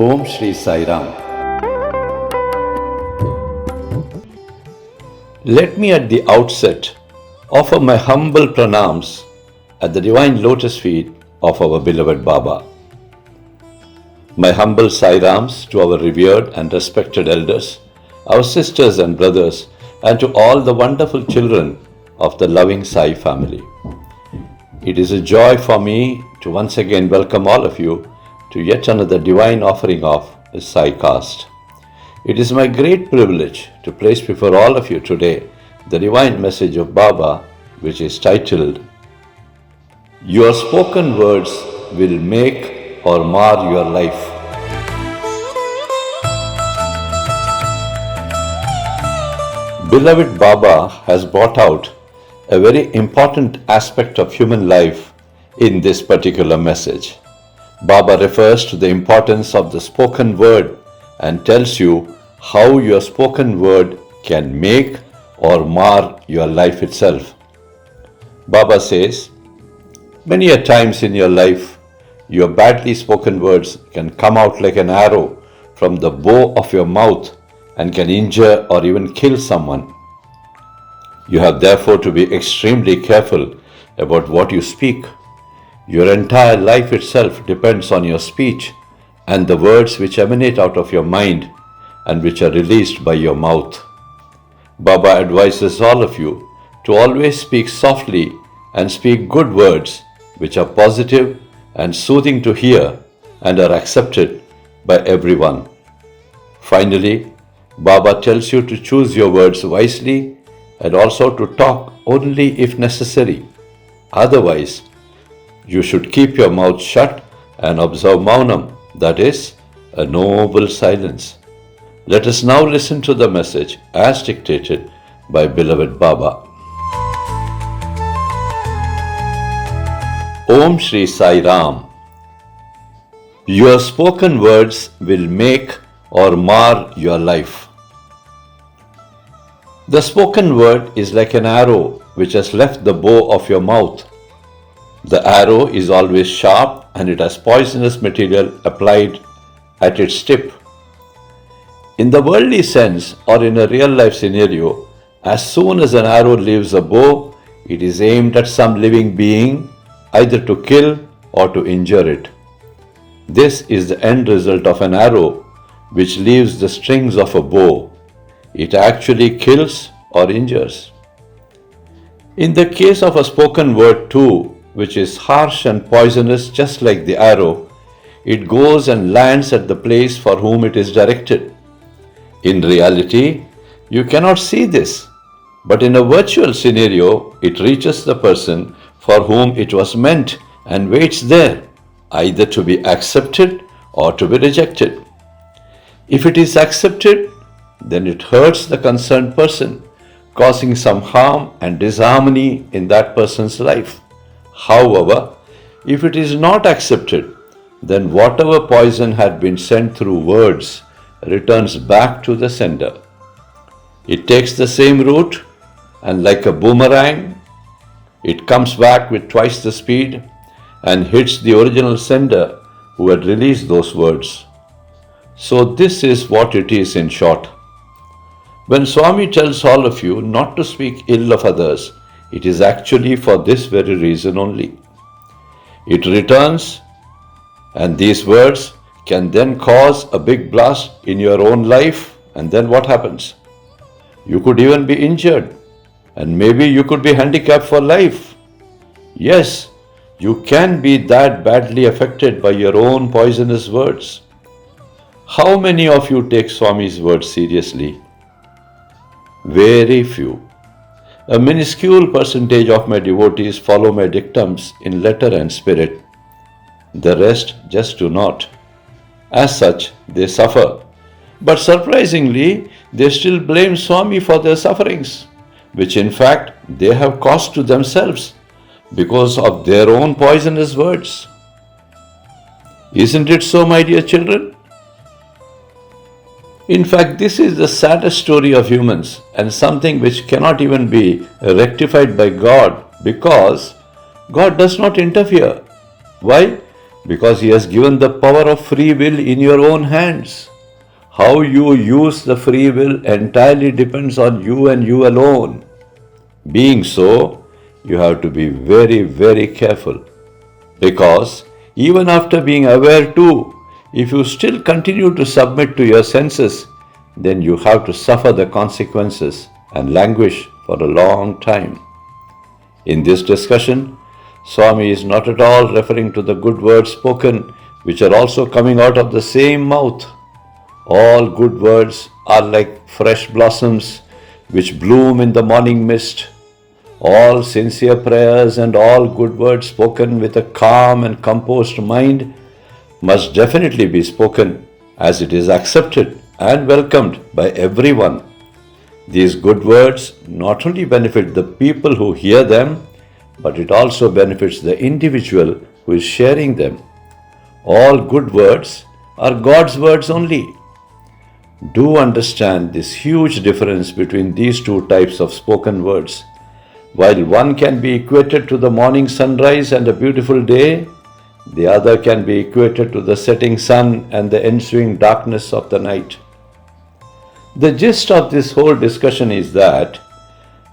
Om Shri Sai Ram. Let me at the outset offer my humble pranams at the divine lotus feet of our beloved Baba. My humble Sai Rams to our revered and respected elders, our sisters and brothers, and to all the wonderful children of the loving Sai family. It is a joy for me to once again welcome all of you to yet another divine offering of the Saicast. It is my great privilege to place before all of you today the divine message of Baba, which is titled, Your spoken words will make or mar your life. Beloved Baba has brought out a very important aspect of human life in this particular message. Baba refers to the importance of the spoken word and tells you how your spoken word can make or mar your life itself. Baba says, many a times in your life, your badly spoken words can come out like an arrow from the bow of your mouth and can injure or even kill someone. You have therefore to be extremely careful about what you speak. Your entire life itself depends on your speech and the words which emanate out of your mind and which are released by your mouth. Baba advises all of you to always speak softly and speak good words which are positive and soothing to hear and are accepted by everyone. Finally, Baba tells you to choose your words wisely and also to talk only if necessary. Otherwise, you should keep your mouth shut and observe maunam, that is, a noble silence. Let us now listen to the message as dictated by beloved Baba. Om Shri Sai Ram. Your spoken words will make or mar your life. The spoken word is like an arrow which has left the bow of your mouth. The arrow is always sharp and it has poisonous material applied at its tip. In the worldly sense or in a real life scenario, as soon as an arrow leaves a bow, it is aimed at some living being, either to kill or to injure it. This is the end result of an arrow which leaves the strings of a bow. It actually kills or injures. In the case of a spoken word too, which is harsh and poisonous just like the arrow, it goes and lands at the place for whom it is directed. In reality, you cannot see this, but in a virtual scenario, it reaches the person for whom it was meant and waits there, either to be accepted or to be rejected. If it is accepted, then it hurts the concerned person, causing some harm and disharmony in that person's life. However, if it is not accepted, then whatever poison had been sent through words returns back to the sender. It takes the same route and like a boomerang, it comes back with twice the speed and hits the original sender who had released those words. So this is what it is in short. When Swami tells all of you not to speak ill of others, it is actually for this very reason only. It returns, and these words can then cause a big blast in your own life, and then what happens? You could even be injured, and maybe you could be handicapped for life. Yes, you can be that badly affected by your own poisonous words. How many of you take Swami's words seriously? Very few. A minuscule percentage of my devotees follow my dictums in letter and spirit. The rest just do not. As such, they suffer. But surprisingly, they still blame Swami for their sufferings, which in fact they have caused to themselves because of their own poisonous words. Isn't it so, my dear children? In fact, this is the saddest story of humans and something which cannot even be rectified by God because God does not interfere. Why? because He has given the power of free will in your own hands. How you use the free will entirely depends on you and you alone. Being so, you have to be very, very careful. Because even after being aware too, if you still continue to submit to your senses, then you have to suffer the consequences and languish for a long time. In this discussion, Swami is not at all referring to the good words spoken which are also coming out of the same mouth. All good words are like fresh blossoms which bloom in the morning mist. All sincere prayers and all good words spoken with a calm and composed mind must definitely be spoken as it is accepted and welcomed by everyone. These good words not only benefit the people who hear them, but it also benefits the individual who is sharing them. All good words are God's words only. Do understand this huge difference between these two types of spoken words. While one can be equated to the morning sunrise and a beautiful day, the other can be equated to the setting sun and the ensuing darkness of the night. The gist of this whole discussion is that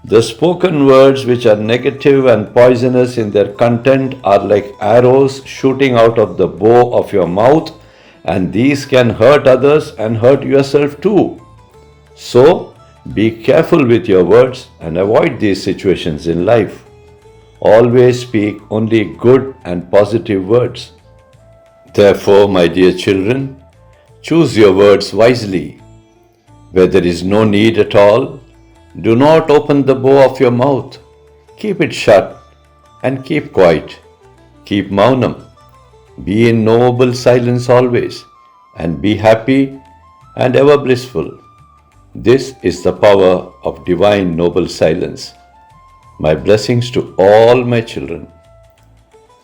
the spoken words which are negative and poisonous in their content are like arrows shooting out of the bow of your mouth, and these can hurt others and hurt yourself too. So, be careful with your words and avoid these situations in life. Always speak only good and positive words. Therefore, my dear children, choose your words wisely. Where there is no need at all, do not open the bow of your mouth. Keep it shut and keep quiet. Keep maunam. Be in noble silence always, and be happy and ever blissful. This is the power of divine noble silence. My blessings to all my children.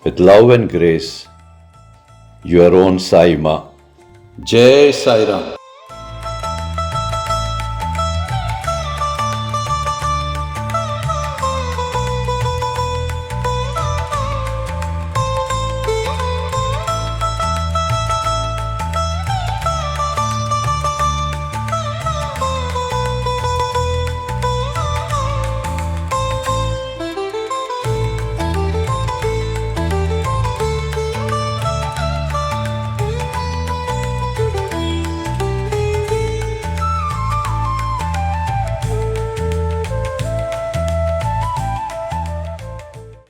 With love and grace, your own Sai Ma. Jai Sai Ram.